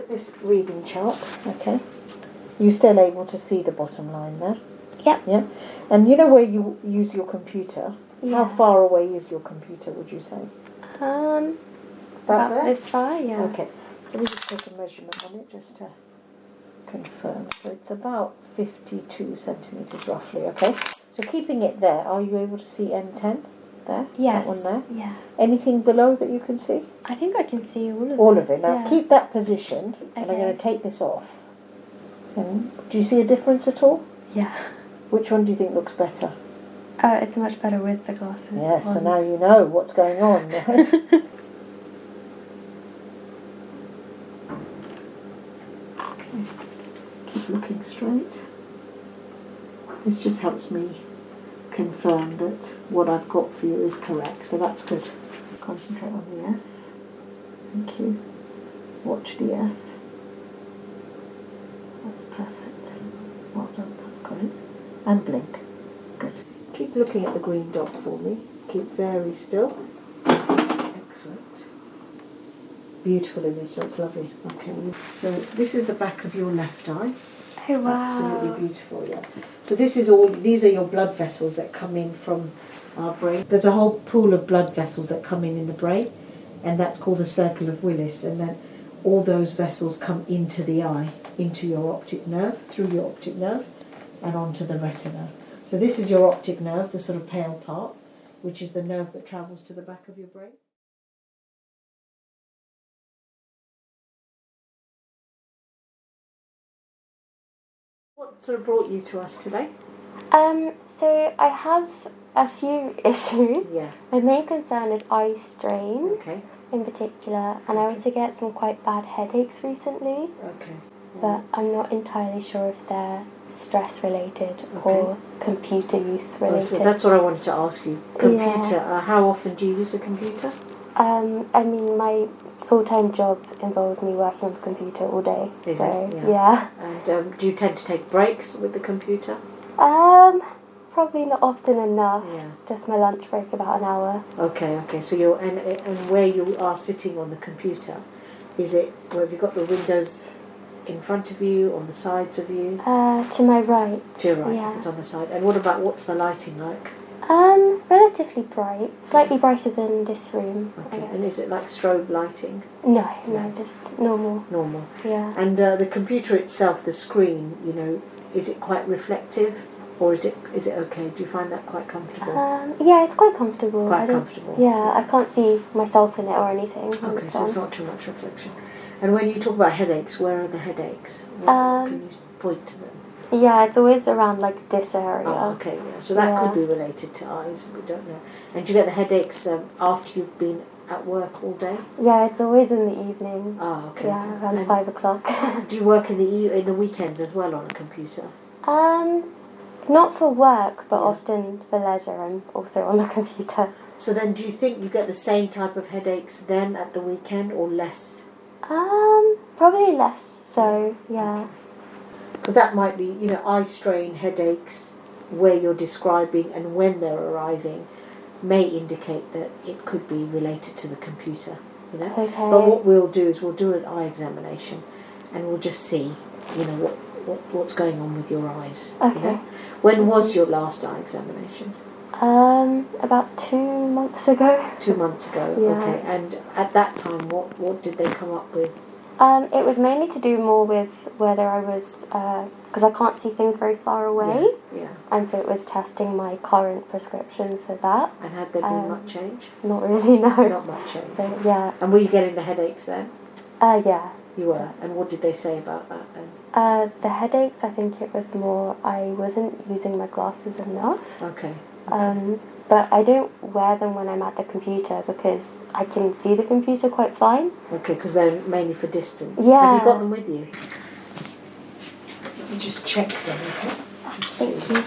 at this reading chart, okay, you're still able to see the bottom line there? Yep. Yeah. And you know where you use your computer? Yeah. How far away is your computer, would you say? About there? this far, yeah. Okay. So we just take a measurement on it just to confirm. So it's about 52 centimetres roughly, okay? So keeping it there, are you able to see N10 there? Yes. That one there? Yeah. Anything below that you can see? I think I can see all of it. All of it. Now yeah. keep that position, and I'm Okay. going to take this off. And do you see a difference at all? Yeah. Which one do you think looks better? It's much better with the glasses. Yes, so now you know what's going on, right? Keep looking straight. This just helps me confirm that what I've got for you is correct, so that's good. Concentrate on the F. Thank you. Watch the F. That's perfect. Well done, that's great. And blink. Good. Keep looking at the green dot for me. Keep very still. Excellent. Beautiful image, that's lovely. Okay, so this is the back of your left eye. Oh wow. Absolutely beautiful, yeah. So these are your blood vessels that come in from our brain. There's a whole pool of blood vessels that come in the brain, and that's called the circle of Willis, and then all those vessels come into the eye, into your optic nerve, through your optic nerve, and onto the retina. So this is your optic nerve, the sort of pale part, which is the nerve that travels to the back of your brain. What sort of brought you to us today? So I have a few issues. Yeah. My main concern is eye strain. Okay. In particular, and I also get some quite bad headaches recently. Okay. But I'm not entirely sure if they're stress related or computer use related. Well, so that's what I wanted to ask you. Computer. How often do you use a computer? I mean, my full-time job involves me working on the computer all day. Is so, it? Yeah. And do you tend to take breaks with the computer? Probably not often enough. Yeah. Just my lunch break, about an hour. Okay. So you're and where you are sitting on the computer, is it? Where have you got the windows in front of you, on the sides of you? To my right. To your right. Yeah. It's on the side. And what's the lighting like? Relatively bright. Slightly brighter than this room. Okay. And is it like strobe lighting? No, just normal. Normal. Yeah. And the computer itself, the screen, is it quite reflective, or is it okay? Do you find that quite comfortable? Yeah, it's quite comfortable. Quite comfortable. Yeah, I can't see myself in it or anything. Okay, so it's not too much reflection. And when you talk about headaches, where are the headaches? Can you point to them? Yeah, it's always around like this area. Oh, okay, yeah. So that could be related to eyes, we don't know. And do you get the headaches after you've been at work all day? Yeah, it's always in the evening. Oh, okay. Yeah, around 5 o'clock. Do you work in the weekends as well on a computer? Not for work, but often for leisure. I'm also on a computer. So then, do you think you get the same type of headaches then at the weekend, or less? Probably less. So yeah. Because that might be, eye strain, headaches, where you're describing and when they're arriving, may indicate that it could be related to the computer. Okay. But what we'll do is we'll do an eye examination, and we'll just see, what's going on with your eyes. Okay. When was your last eye examination? About 2 months ago. 2 months ago. Yeah. Okay. And at that time, what did they come up with? It was mainly to do more with whether I was, because I can't see things very far away. Yeah. And so it was testing my current prescription for that. And had there been much change? Not really, no. Not much change. So yeah. And were you getting the headaches then? Yeah. You were. And what did they say about that then? The headaches, I think it was more I wasn't using my glasses enough. Okay. But I don't wear them when I'm at the computer because I can see the computer quite fine. Okay, because they're mainly for distance. Yeah. Have you got them with you? Let me just check them, okay? Thank you.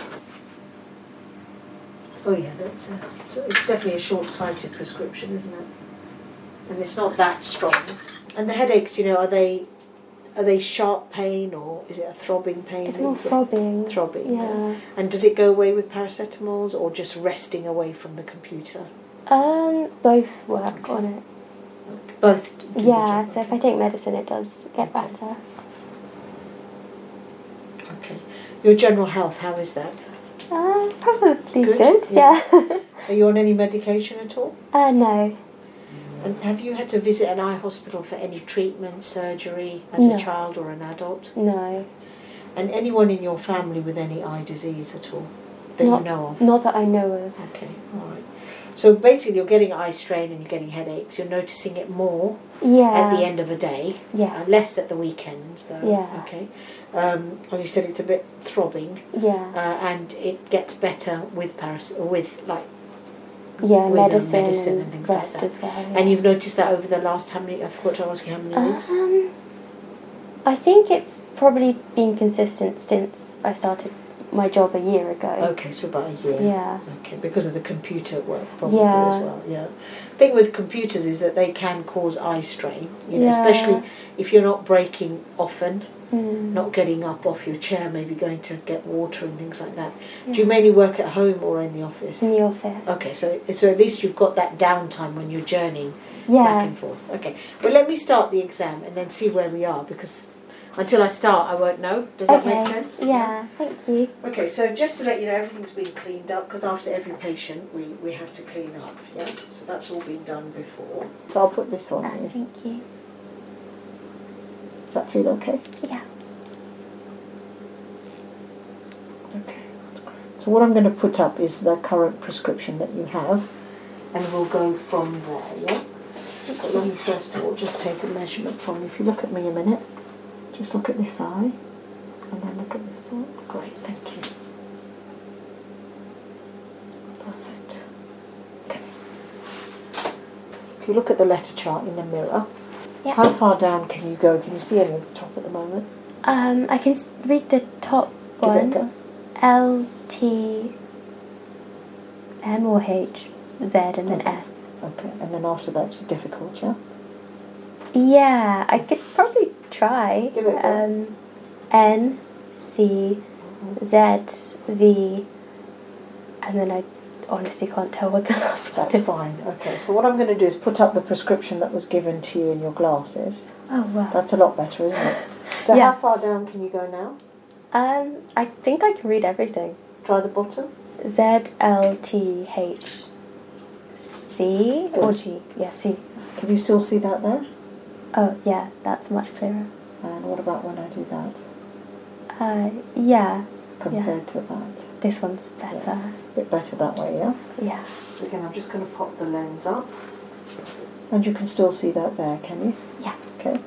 Oh yeah, it's definitely a short-sighted prescription, isn't it? And it's not that strong. And the headaches, are they sharp pain, or is it a throbbing pain? It's more throbbing. Throbbing, yeah. And does it go away with paracetamols or just resting away from the computer? Both work on it. Both? Yeah, so if I take medicine, it does get better. Okay. Your general health, how is that? Probably good, yeah. Are you on any medication at all? No. And have you had to visit an eye hospital for any treatment, surgery, as a child or an adult? No. And anyone in your family with any eye disease at all that you know of? Not that I know of. Okay, all right. So basically you're getting eye strain and you're getting headaches. You're noticing it more at the end of a day. Yeah. Less at the weekends though. Yeah. Okay. And you said it's a bit throbbing. Yeah. And it gets better with medicine and things rest like that. as well. Yeah. And you've noticed that over the last I forgot to ask you how many weeks? I think it's probably been consistent since I started my job a year ago. Okay, so about a year. Yeah. Okay, because of the computer work probably as well. Yeah. The thing with computers is that they can cause eye strain, especially if you're not breaking often, not getting up off your chair, maybe going to get water and things like that. Yeah. Do you mainly work at home or in the office? In the office. Okay, so at least you've got that downtime when you're journeying back and forth. Okay, well let me start the exam and then see where we are, because until I start I won't know. Does that make sense? Yeah, thank you. Okay, so just to let you know, everything's been cleaned up, because after every patient we have to clean up, yeah? So that's all been done before. So I'll put this on here. Thank you. Does that feel okay? Yeah. Okay, that's great. So what I'm going to put up is the current prescription that you have, and we'll go from there, yeah? But let me first of all just take a measurement from you. If you look at me a minute, just look at this eye, and then look at this one. Great, thank you. Perfect. Okay. If you look at the letter chart in the mirror, how far down can you go? Can you see any at the top at the moment? I can read the top one. L, T, M or H, Z, and then S. Okay, and then after that's difficult, yeah? Yeah, I could probably try. Give it a go. N, C, Z, V, and then I honestly can't tell what the last one is. That's fine. Okay, so what I'm going to do is put up the prescription that was given to you in your glasses. Oh, wow. That's a lot better, isn't it? So how far down can you go now? I think I can read everything. Try the bottom. Z, L, T, H, C, or G. Yeah, C. Can you still see that there? Oh, yeah, that's much clearer. And what about when I do that? Yeah. Compared to that? This one's better. Yeah. A bit better that way, yeah? Yeah. So again, I'm just going to pop the lens up. And you can still see that there, can you? Yeah. Okay.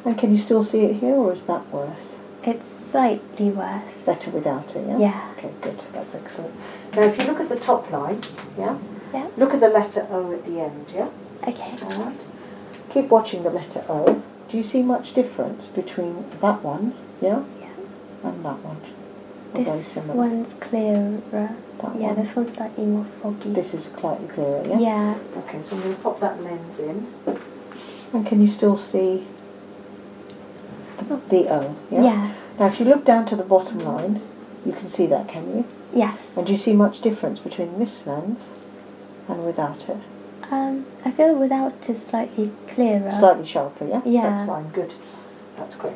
And can you still see it here, or is that worse? It's slightly worse. Better without it, yeah? Yeah. Okay, good. That's excellent. Now, if you look at the top line, yeah? Yeah. Look at the letter O at the end, yeah? Okay. All right. Keep watching the letter O. Do you see much difference between that one, yeah? Yeah. And that one? Or very This similar? one's clearer. One? This one's slightly more foggy. This is slightly clearer, yeah? Yeah. Okay, so I'm going to pop that lens in. And can you still see the O, yeah? Yeah. Now, if you look down to the bottom line, you can see that, can you? Yes. And do you see much difference between this lens and without it? I feel without is slightly clearer. Slightly sharper, yeah? Yeah. That's fine, good. That's great.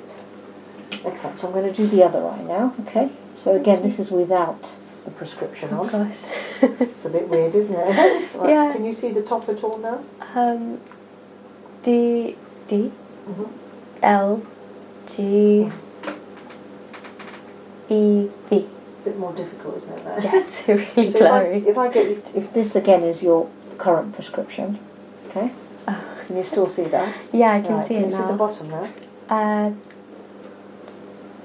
Excellent. So I'm going to do the other eye now, okay? So again, this is without the prescription on. Oh gosh. It's a bit weird, isn't it? Right. Yeah. Can you see the top at all now? D, L, G, E, V. A bit more difficult, isn't it? There? Yeah, it's really So blurry. if I get you, if this again is your current prescription, okay? Oh. Can you still see that? Yeah, I can see Can it you now. see the bottom there?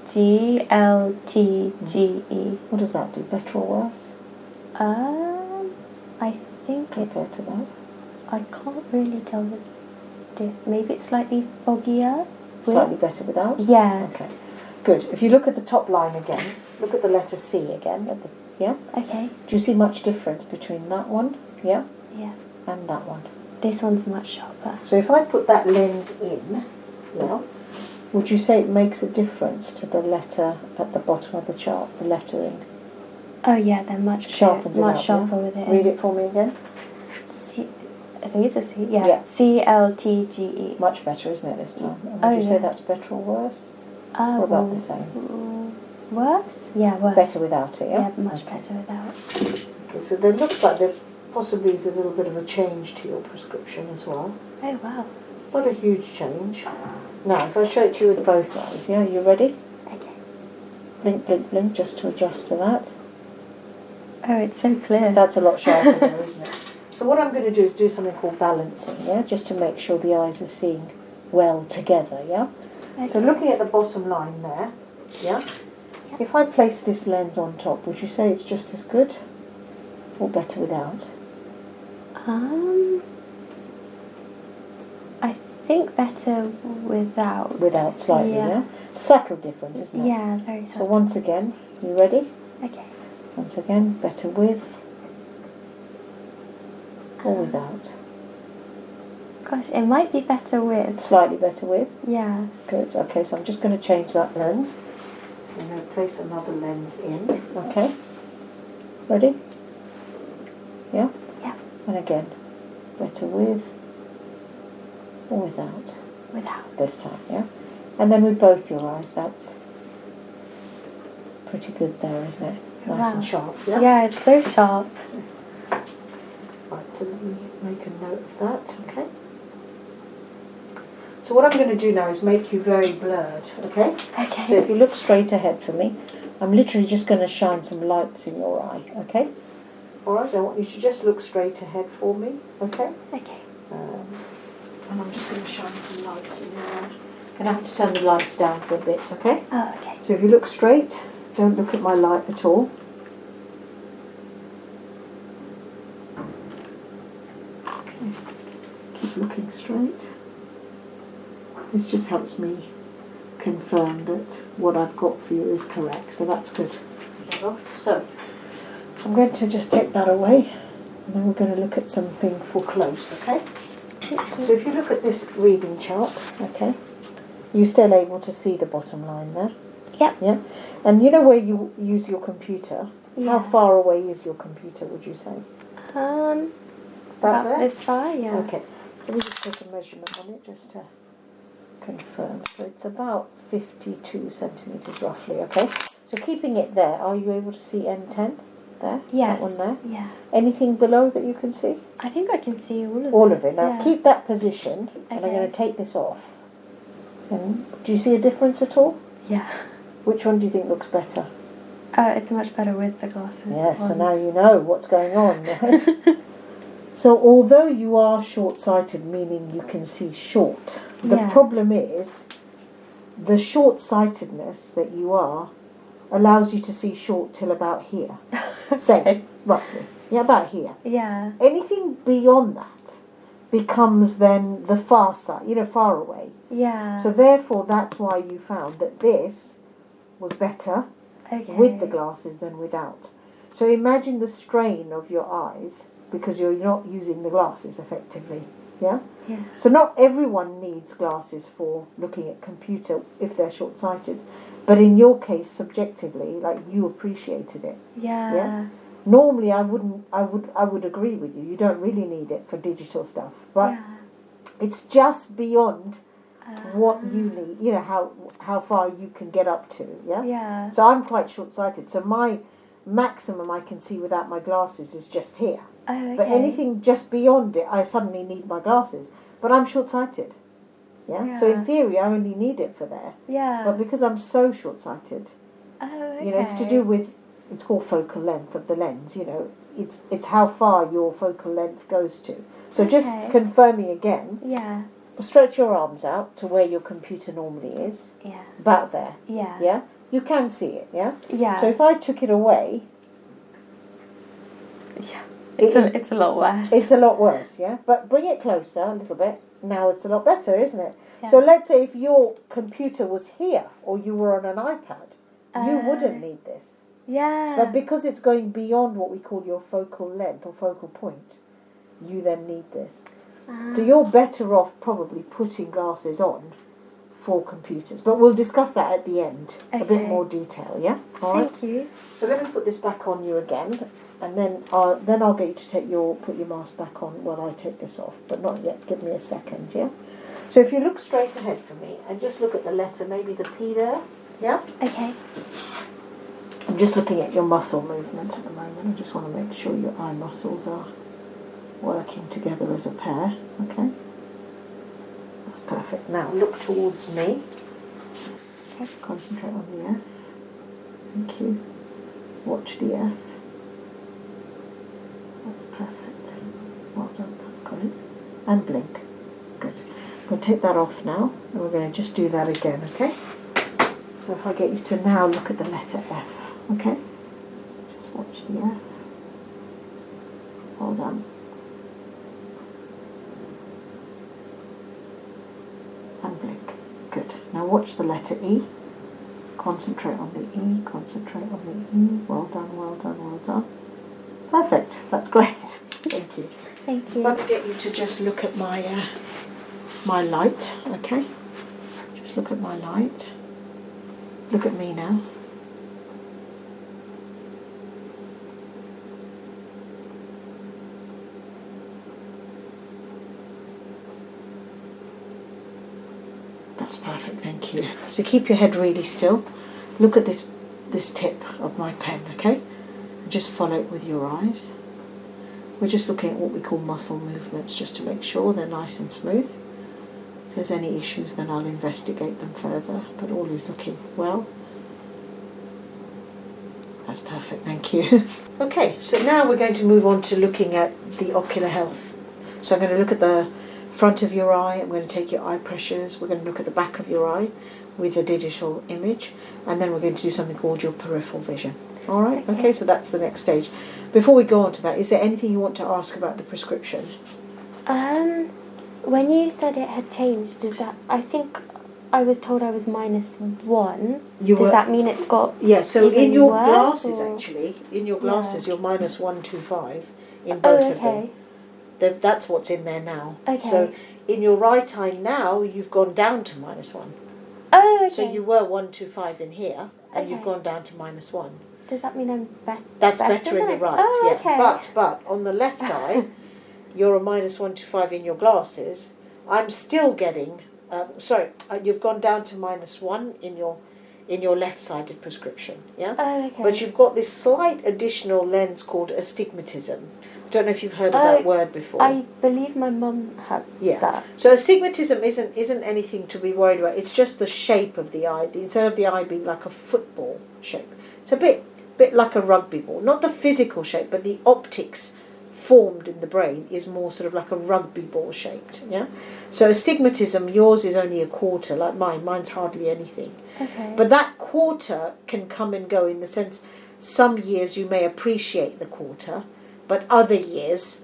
G, L, T, G, E. What does that do? Better or worse? I think compared to that? I can't really tell the maybe it's slightly foggier. Slightly better without? Yes. Okay. Good. If you look at the top line again, look at the letter C again. Yeah? Okay. Do you see much difference between that one? Yeah? Yeah. And that one? This one's much sharper. So if I put that lens in, yeah, would you say it makes a difference to the letter at the bottom of the chart, the lettering? Oh yeah, they're much Sharpens it much up, sharper yeah? with it. Read it for me again. I think it's a C. Yeah. Yeah. CLTGE. Much better, isn't it, this time? And Oh, would you say yeah. that's better or worse? Or about the same? Worse? Yeah, worse. Better without it, yeah? Yeah, much better without. Okay, so there looks like there possibly is a little bit of a change to your prescription as well. Oh, wow. Not a huge change. Now, if I show it to you with both eyes, yeah, you ready? Okay. Blink, blink, blink, just to adjust to that. Oh, it's so clear. That's a lot sharper there, isn't it? So what I'm going to do is do something called balancing, yeah, just to make sure the eyes are seeing well together, yeah? Okay. So looking at the bottom line there, yeah? Yep. If I place this lens on top, would you say it's just as good or better without? I think better without. Without slightly, yeah? It's a subtle difference, isn't it? Yeah, very So subtle. once again, you ready? Okay. Once again, better with or without? Gosh, it might be better with. Slightly better with. Yeah. Good. Okay, so I'm just going to change that lens. So I'm going to place another lens in. Okay. Ready? Yeah? Yeah. And again, better with or without? Without. This time, yeah? And then with both your eyes, that's pretty good there, isn't it? Nice Wow. and sharp, yeah? Yeah, it's so sharp. Right, so let me make a note of that, okay? So what I'm going to do now is make you very blurred, okay? Okay. So if you look straight ahead for me, I'm literally just going to shine some lights in your eye, okay? Alright, I want you to just look straight ahead for me, okay? Okay. And I'm just going to shine some lights in your eye. I'm going to have to turn the lights down for a bit, okay? Oh, okay. So if you look straight, don't look at my light at all. Okay. Keep looking straight. This just helps me confirm that what I've got for you is correct, so that's good. So I'm going to just take that away, and then we're going to look at something for close, okay? So if you look at this reading chart, okay, you're still able to see the bottom line there? Yep. Yeah? And you know where you use your computer? Yeah. How far away is your computer, would you say? About there? this far, yeah. Okay, so let me just take a measurement on it just to confirm. So it's about 52 centimetres roughly, okay? So keeping it there, are you able to see N10 there? Yes. That one there? Yeah. Anything below that you can see? I think I can see all of it. All of it. Now Yeah. keep that position, and I'm Okay. going to take this off. And do you see a difference at all? Yeah. Which one do you think looks better? It's much better with the glasses. Yes, so on. now you know what's going on. Right? So although you are short-sighted, meaning you can see short, the Yeah. problem is the short-sightedness that you are allows you to see short till about here. Say, roughly. Yeah, about here. Yeah. Anything beyond that becomes then the far side, far away. Yeah. So therefore, that's why you found that this was better okay. with the glasses than without. So imagine the strain of your eyes because you're not using the glasses effectively. Yeah? Yeah. So not everyone needs glasses for looking at computer if they're short-sighted. But in your case, subjectively, like you appreciated it. Yeah. Yeah? Normally I would agree with you. You don't really need it for digital stuff. But Yeah. it's just beyond what you need, how far you can get up to, yeah? Yeah. So I'm quite short-sighted, so my maximum I can see without my glasses is just here. Oh, okay. But anything just beyond it, I suddenly need my glasses. But I'm short-sighted, yeah? So in theory, I only need it for there. Yeah. But because I'm so short-sighted, Oh, okay. it's to do with, it's called focal length of the lens, it's how far your focal length goes to. So just confirming again, Yeah. stretch your arms out to where your computer normally is. Yeah. About there. Yeah. Yeah? You can see it, yeah? Yeah. So if I took it away... Yeah. It's a lot worse. It's a lot worse, yeah? But bring it closer a little bit. Now it's a lot better, isn't it? Yeah. So let's say if your computer was here or you were on an iPad, you wouldn't need this. Yeah. But because it's going beyond what we call your focal length or focal point, you then need this. So you're better off probably putting glasses on for computers. But we'll discuss that at the end. A bit more detail, yeah? All right. Thank you. So let me put this back on you again. and then I'll get you to put your mask back on while I take this off, but not yet. Give me a second, yeah? So if you look straight ahead for me and just look at the letter, maybe the P there, yeah? Okay. I'm just looking at your muscle movements at the moment. I just want to make sure your eye muscles are working together as a pair, okay? That's perfect. Now look towards me. Okay, concentrate on the F. Thank you. Watch the F. That's perfect. Well done, that's great. And blink. Good. We'll take that off now, and we're going to just do that again, okay? So if I get you to now look at the letter F, okay? Just watch the F. Well done. And blink. Good. Now watch the letter E. Concentrate on the E. Concentrate on the E. Well done, well done, well done. Perfect. That's great. Thank you. Thank you. If I could get you to just look at my my light, okay? Just look at my light. Look at me now. That's perfect, thank you. So keep your head really still. Look at this tip of my pen, okay? And just follow it with your eyes. We're just looking at what we call muscle movements, just to make sure they're nice and smooth. If there's any issues, then I'll investigate them further, but all is looking well. That's perfect, thank you. Okay, so now we're going to move on to looking at the ocular health. So I'm going to look at the front of your eye, I'm going to take your eye pressures, we're going to look at the back of your eye with a digital image, and then we're going to do something called your peripheral vision. All right, okay, so that's the next stage. Before we go on to that, is there anything you want to ask about the prescription? When you said it had changed, does that, I think I was told I was -1. Does that mean it's got so in your worse, glasses, or? actually, in your glasses, you're -125 in both of them. That's what's in there now. Okay. So in your right eye now, you've gone down to -1. Oh, okay. So you were 125 in here, and you've Okay. gone down to -1. Does that mean I'm better? That's better in the right, oh, yeah. Okay. But on the left eye, you're a -125 in your glasses. I'm still getting, you've gone down to -1 in your left-sided prescription, yeah? Oh, okay. But you've got this slight additional lens called astigmatism. I don't know if you've heard of that word before. I believe my mum has that. So astigmatism isn't anything to be worried about. It's just the shape of the eye. Instead of the eye being like a football shape, it's a bit like a rugby ball. Not the physical shape, but the optics formed in the brain is more sort of like a rugby ball shaped. Yeah. So astigmatism, yours is only a quarter, like mine. Mine's hardly anything. Okay. But that quarter can come and go in the sense some years you may appreciate the quarter, but other years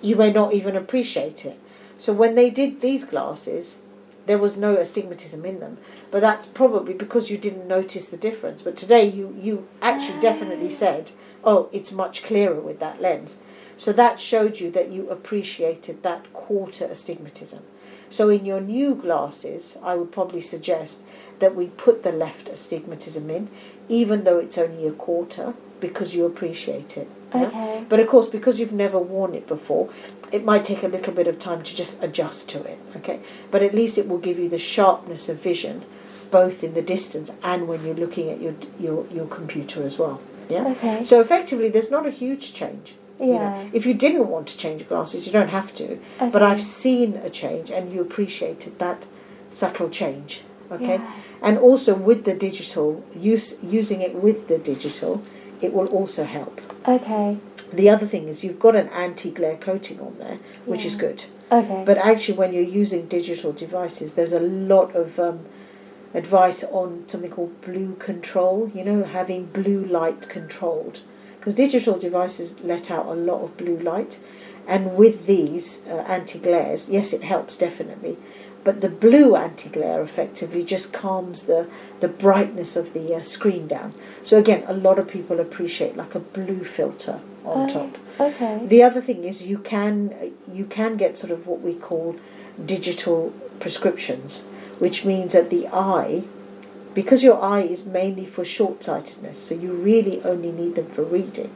you may not even appreciate it. So when they did these glasses, there was no astigmatism in them. But that's probably because you didn't notice the difference. But today you actually definitely said, oh, it's much clearer with that lens. So that showed you that you appreciated that quarter astigmatism. So in your new glasses, I would probably suggest that we put the left astigmatism in, even though it's only a quarter, because you appreciate it. Yeah? Okay. But of course, because you've never worn it before, it might take a little bit of time to just adjust to it. Okay, but at least it will give you the sharpness of vision, both in the distance and when you're looking at your computer as well. Yeah. Okay. So effectively, there's not a huge change. Yeah. You know, if you didn't want to change glasses, you don't have to. Okay. But I've seen a change, and you appreciated that subtle change. Okay. Yeah. And also with the digital, using it with the digital, it will also help. Okay. The other thing is you've got an anti-glare coating on there, which is good. Okay. But actually, when you're using digital devices, there's a lot of advice on something called blue control, having blue light controlled. Because digital devices let out a lot of blue light. And with these anti-glares, yes, it helps definitely. But the blue anti-glare effectively just calms the brightness of the screen down. So again, a lot of people appreciate like a blue filter on top. Okay. The other thing is you can get sort of what we call digital prescriptions, which means that the eye, because your eye is mainly for short-sightedness, so you really only need them for reading.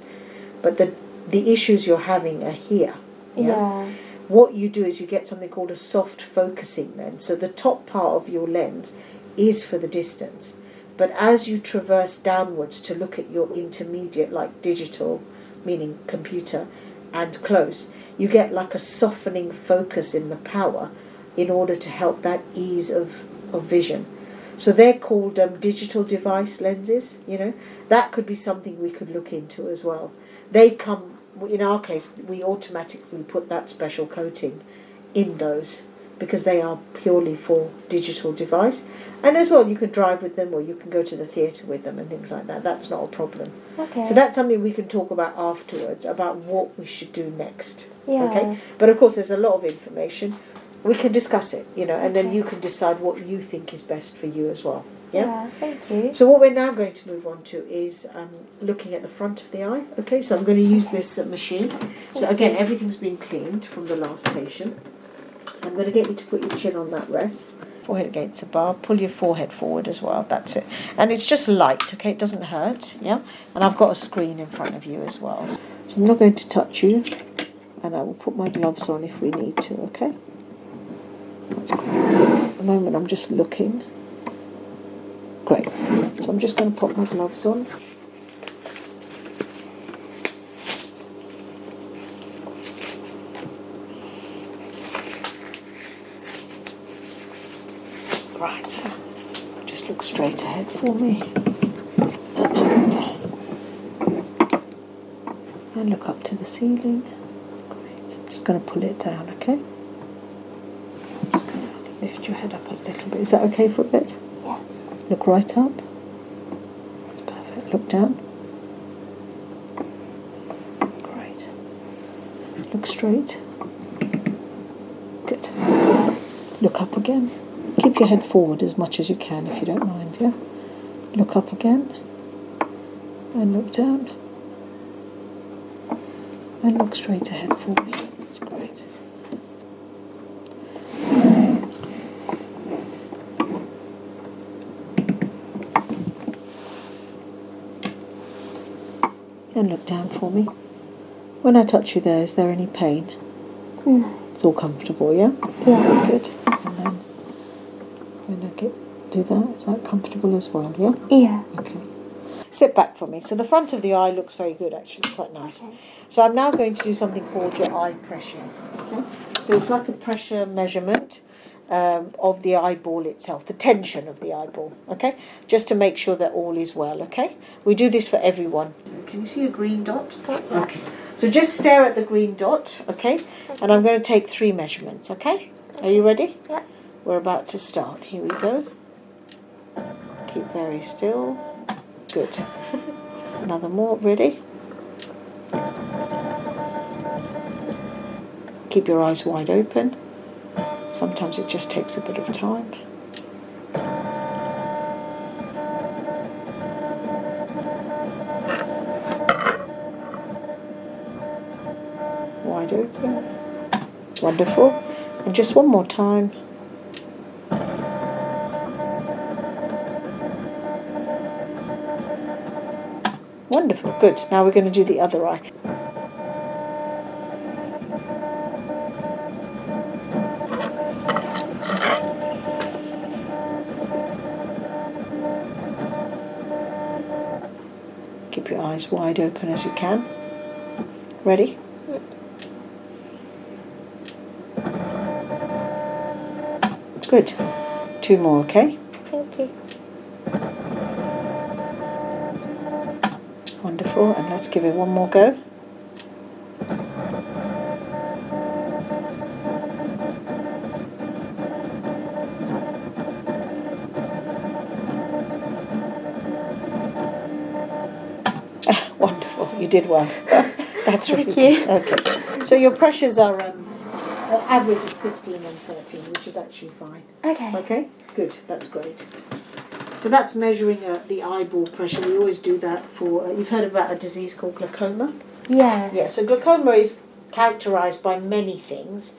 but the issues you're having are here. Yeah. What you do is you get something called a soft focusing lens. So the top part of your lens is for the distance. But as you traverse downwards to look at your intermediate, like digital, meaning computer, and close, you get like a softening focus in the power in order to help that ease of vision. So they're called digital device lenses, That could be something we could look into as well. They come, in our case, we automatically put that special coating in those because they are purely for digital device. And as well, you can drive with them or you can go to the theatre with them and things like that. That's not a problem. Okay. So that's something we can talk about afterwards, about what we should do next. Yeah. Okay? But of course, there's a lot of information. We can discuss it, and then you can decide what you think is best for you as well. Yeah, thank you. So what we're now going to move on to is looking at the front of the eye. Okay, so I'm going to use this machine. So again, everything's been cleaned from the last patient. So I'm going to get you to put your chin on that rest. Forehead against the bar. Pull your forehead forward as well. That's it. And it's just light, okay? It doesn't hurt, yeah? And I've got a screen in front of you as well. So I'm not going to touch you. And I will put my gloves on if we need to, okay? That's great. At the moment, I'm just looking. Great. So I'm just going to put my gloves on. Right. So just look straight ahead for me. And look up to the ceiling. That's great. I'm just going to pull it down, okay? Lift your head up a little bit. Is that okay for a bit? Yeah. Look right up. That's perfect. Look down. Great. Look straight. Good. Look up again. Keep your head forward as much as you can if you don't mind, yeah? Look up again. And look down. And look straight ahead for me. That's great. And look down for me. When I touch you there, is there any pain? No. It's all comfortable, yeah? Yeah. Good. And then when I do that, is that comfortable as well, yeah? Yeah. Okay. Sit back for me. So the front of the eye looks very good, actually, quite nice. Okay. So I'm now going to do something called your eye pressure. Okay? So it's like a pressure measurement of the eyeball itself, the tension of the eyeball, okay? Just to make sure that all is well, okay? We do this for everyone. Can you see a green dot? Okay. So just stare at the green dot, okay? And I'm going to take 3 measurements, okay? Are you ready? Yeah. We're about to start. Here we go. Keep very still. Good. Another more. Ready? Keep your eyes wide open. Sometimes it just takes a bit of time. Wide open. Wonderful. And just one more time. Wonderful. Good. Now we're going to do the other eye. Keep your eyes wide open as you can. Ready? Good. 2 more, okay? Thank you. Wonderful. And let's give it one more go. Wonderful. You did well. That's really good. Okay. So your pressures are average is 15 and 13, which is actually fine. Okay. Okay. It's good. That's great. So that's measuring the eyeball pressure. We always do that for. You've heard about a disease called glaucoma. Yes. Yeah. So glaucoma is characterized by many things,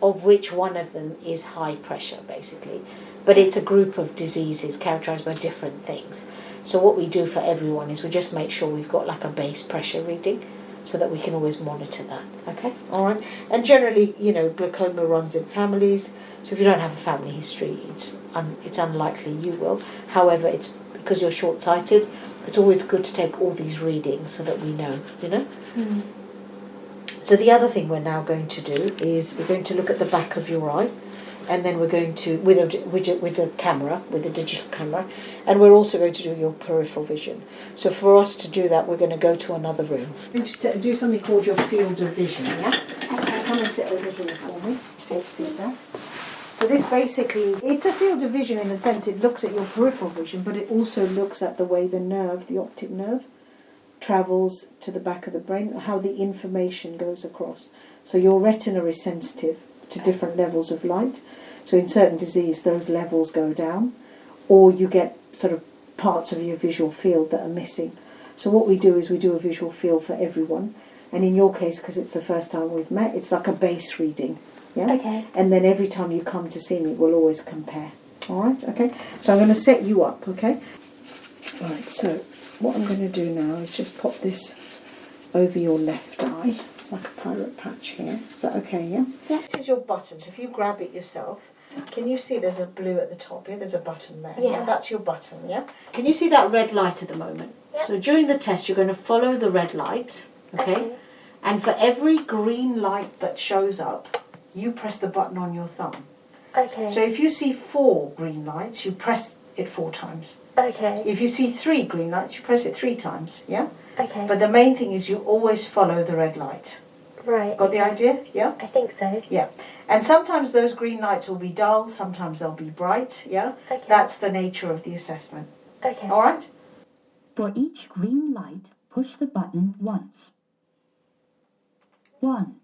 of which one of them is high pressure, basically. But it's a group of diseases characterized by different things. So what we do for everyone is we just make sure we've got like a base pressure reading. so that we can always monitor that. Okay, all right. And generally, glaucoma runs in families. So if you don't have a family history, it's unlikely you will. However, it's because you're short-sighted. It's always good to take all these readings so that we know. Mm. So the other thing we're now going to do is we're going to look at the back of your eye, and then we're going to with a digital camera, and we're also going to do your peripheral vision. So for us to do that, we're going to go to another room. We're going to do something called your field of vision. Yeah. Okay. Come and sit over here for me. Take a seat there. So this basically, it's a field of vision in the sense it looks at your peripheral vision, but it also looks at the way the optic nerve, travels to the back of the brain, how the information goes across. So your retina is sensitive to different levels of light. So in certain disease, those levels go down, or you get sort of parts of your visual field that are missing. So what we do is we do a visual field for everyone. And in your case, because it's the first time we've met, it's like a base reading. Yeah? Okay. And then every time you come to see me, we'll always compare. All right? Okay? So I'm going to set you up, okay? All right, so what I'm going to do now is just pop this over your left eye, like a pirate patch here. Is that okay, yeah? Yeah. This is your button, so if you grab it yourself, can you see there's a blue at the top here? There's a button there. Yeah. That's your button, yeah? Can you see that red light at the moment? Yeah. So during the test, you're going to follow the red light, okay? And for every green light that shows up, you press the button on your thumb. Okay. So if you see 4 green lights, you press it 4 times. Okay. If you see 3 green lights, you press it 3 times, yeah? Okay. But the main thing is you always follow the red light. Right. Got the idea? Yeah? I think so. Yeah. And sometimes those green lights will be dull, sometimes they'll be bright, yeah? Okay. That's the nature of the assessment. Okay. All right? For each green light, push the button once. 1.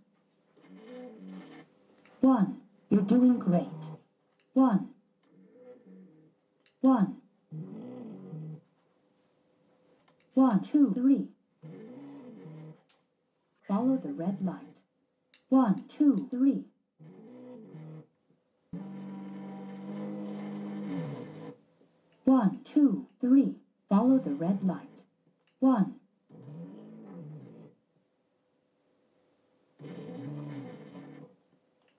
1. You're doing great. 1. 1. 1, 2, 3. Follow the red light. 1, 2, 3. 1, 2, 3. Follow the red light. 1.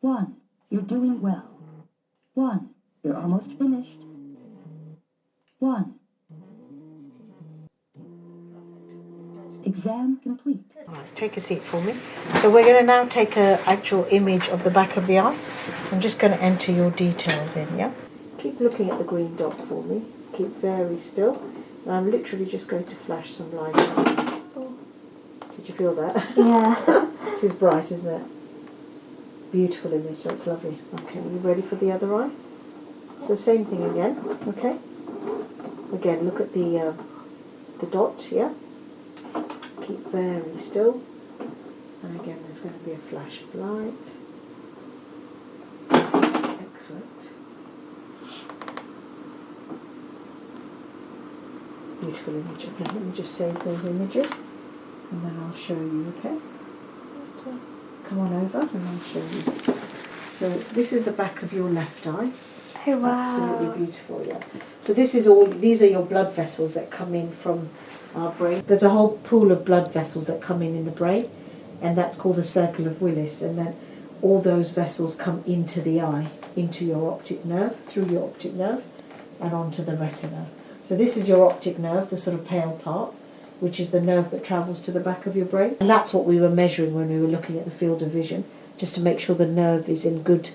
1. You're doing well. 1. You're almost finished. 1. Exam complete. All right, take a seat for me. So we're going to now take an actual image of the back of the eye. I'm just going to enter your details in, yeah? Keep looking at the green dot for me. Keep very still. And I'm literally just going to flash some light on you. Did you feel that? Yeah. It's bright, isn't it? Beautiful image, that's lovely. Okay, are you ready for the other eye? So same thing again, okay? Again, look at the dot, yeah? Keep very still. And again, there's going to be a flash of light. Excellent. Beautiful image. Okay, let me just save those images and then I'll show you, okay? Come on over and I'll show you. So this is the back of your left eye. Oh wow. Absolutely beautiful, yeah. So these are your blood vessels that come in from our brain. There's a whole pool of blood vessels that come in the brain, and that's called the circle of Willis, and then all those vessels come into the eye, into your optic nerve, through your optic nerve, and onto the retina. So this is your optic nerve, the sort of pale part, which is the nerve that travels to the back of your brain. And that's what we were measuring when we were looking at the field of vision, just to make sure the nerve is in good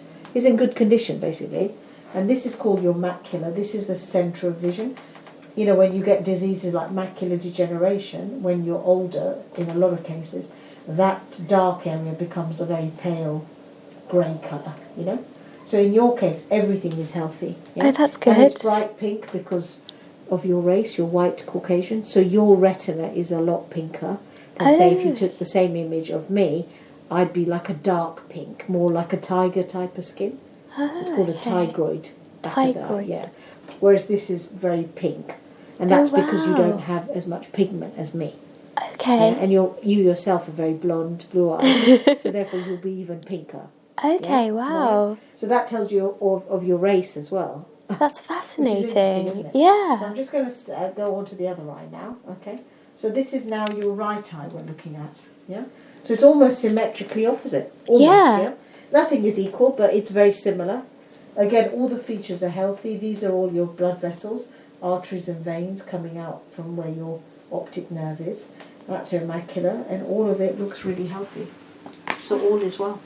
condition, basically. And this is called your macula. This is the centre of vision. You know, when you get diseases like macular degeneration, when you're older, in a lot of cases, that dark area becomes a very pale grey colour, you know. So in your case, everything is healthy. Yeah? Oh, that's good. And it's bright pink because of your race, you're white Caucasian. So your retina is a lot pinker than, say, if you took the same image of me, I'd be like a dark pink, more like a tiger type of skin. It's called a tigroid. Tigroid. Yeah. Whereas this is very pink. And that's because you don't have as much pigment as me. Okay. Yeah? And you yourself are very blonde, blue eyes. So therefore you'll be even pinker. Okay, Yeah? wow. Right? So that tells you of your race as well. That's Which is interesting, fascinating. isn't it? Yeah. So I'm just going to go on to the other eye now. Okay. So this is now your right eye we're looking at, yeah? So it's almost symmetrically opposite. Almost, Yeah. Nothing is equal, but it's very similar. Again, all the features are healthy. These are all your blood vessels, arteries and veins coming out from where your optic nerve is. That's your macula, and all of it looks really healthy. So all is well.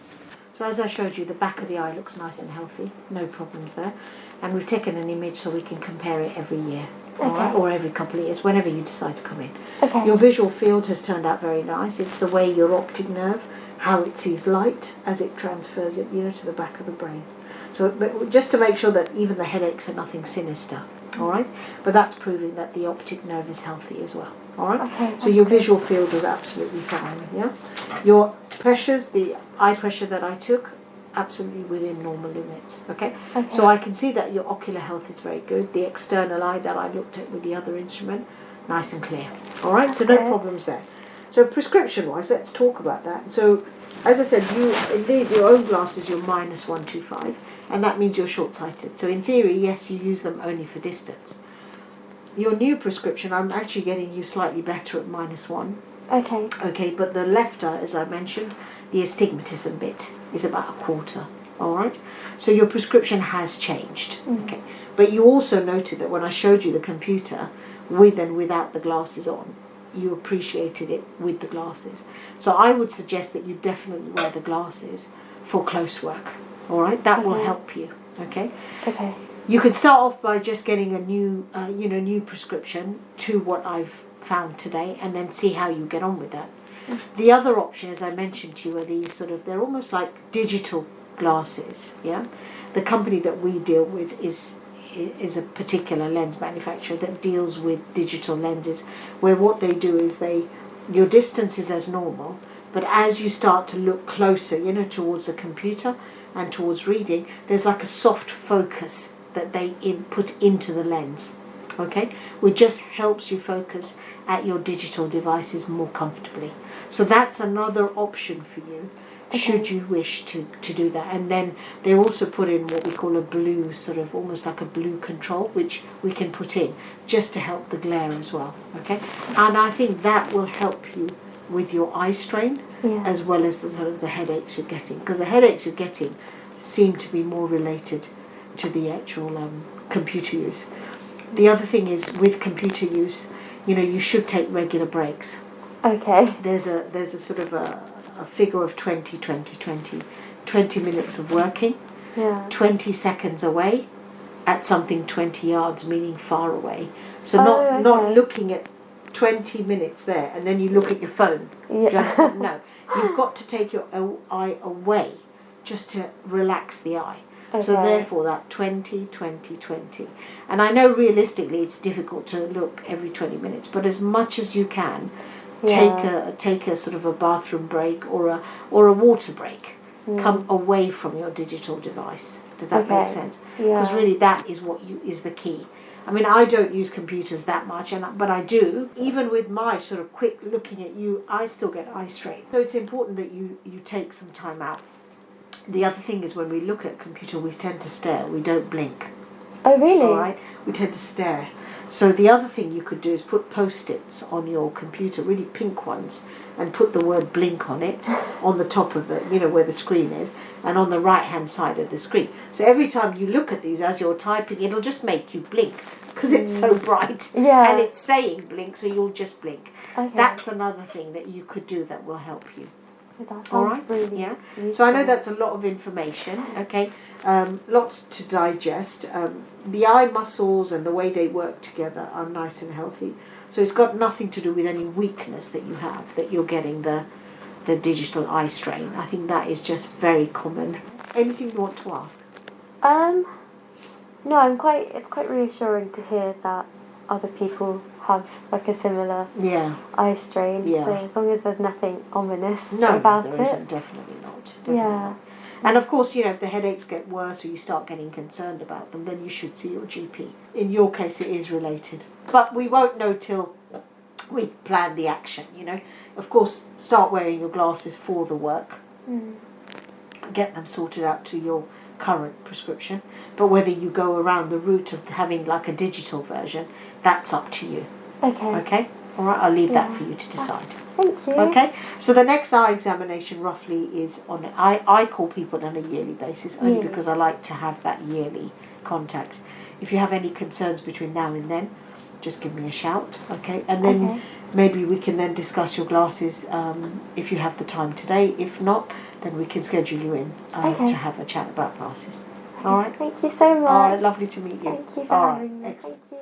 So as I showed you, the back of the eye looks nice and healthy, no problems there. And we've taken an image so we can compare it every year, all right? Or every couple of years, whenever you decide to come in. Okay. Your visual field has turned out very nice. It's the way your optic nerve, how it sees light as it transfers it, to the back of the brain. So but just to make sure that even the headaches are nothing sinister, all right? But that's proving that the optic nerve is healthy as well, all right? Okay, So your visual field is absolutely fine, yeah? Your pressures, the eye pressure that I took, absolutely within normal limits, okay? So I can see that your ocular health is very good. The external eye that I looked at with the other instrument, nice and clear, all right? So no problems there. So prescription-wise, let's talk about that. So as I said, indeed, your own glasses, you're -125, and that means you're short-sighted. So in theory, yes, you use them only for distance. Your new prescription, I'm actually getting you slightly better at -1. Okay. Okay, but the left eye, as I mentioned, the astigmatism bit is about a quarter. All right, so your prescription has changed. Okay, but you also noted that when I showed you the computer with and without the glasses on, you appreciated it with the glasses. So I would suggest that you definitely wear the glasses for close work. All right, that will help you. Okay. Okay. You could start off by just getting a new, new prescription to what I've found today, and then see how you get on with that. The other option, as I mentioned to you, are these they're almost like digital glasses. Yeah, the company that we deal with is a particular lens manufacturer that deals with digital lenses, where what they do is your distance is as normal, but as you start to look closer, towards the computer and towards reading, there's like a soft focus that they put into the lens, okay, which just helps you focus at your digital devices more comfortably. So that's another option for you, should you wish to do that. And then they also put in what we call a blue, almost like a blue control, which we can put in just to help the glare as well, okay? And I think that will help you with your eye strain, as well as the headaches you're getting, because the headaches you're getting seem to be more related to the actual computer use. The other thing is, with computer use, you should take regular breaks. Okay. There's a a figure of 20, 20 minutes of working, 20 seconds away at something 20 yards, meaning far away. So not looking at 20 minutes there and then you look at your phone. No, you've got to take your eye away just to relax the eye. So therefore that 20, 20, 20. And I know realistically it's difficult to look every 20 minutes, but as much as you can, take a sort of a bathroom break or a water break. Come away from your digital device. Does that make sense? Because really that is what is the key. I mean, I don't use computers that much, but I do. Even with my sort of quick looking at you, I still get eye strain. So it's important that you take some time out. The other thing is, when we look at a computer, we tend to stare. We don't blink. Oh, really? All right? We tend to stare. So the other thing you could do is put Post-its on your computer, really pink ones, and put the word blink on it, on the top of it, where the screen is, and on the right-hand side of the screen. So every time you look at these as you're typing, it'll just make you blink, because it's so bright. And it's saying blink, so you'll just blink. That's another thing that you could do that will help you. That All right. Really useful. So I know that's a lot of information. Okay, lots to digest. The eye muscles and the way they work together are nice and healthy. So it's got nothing to do with any weakness that you have, that you're getting the digital eye strain. I think that is just very common. Anything you want to ask? No, it's quite reassuring to hear that other people have like a similar eye strain. So as long as there's nothing ominous about it. No, there isn't. Definitely not. Definitely not. And of course, if the headaches get worse or you start getting concerned about them, then you should see your GP. In your case, it is related. But we won't know till we plan the action, Of course, start wearing your glasses for the work. Get them sorted out to your current prescription. But whether you go around the route of having like a digital version, that's up to you. Okay. Okay? All right, I'll leave that for you to decide. Thank you. Okay, so the next eye examination roughly is on, I call people on a yearly basis, only because I like to have that yearly contact. If you have any concerns between now and then, just give me a shout, okay? And then maybe we can then discuss your glasses if you have the time today. If not, then we can schedule you in to have a chat about glasses. All right? Thank you so much. All right, lovely to meet you. Thank you for having me. Excellent. Thank you.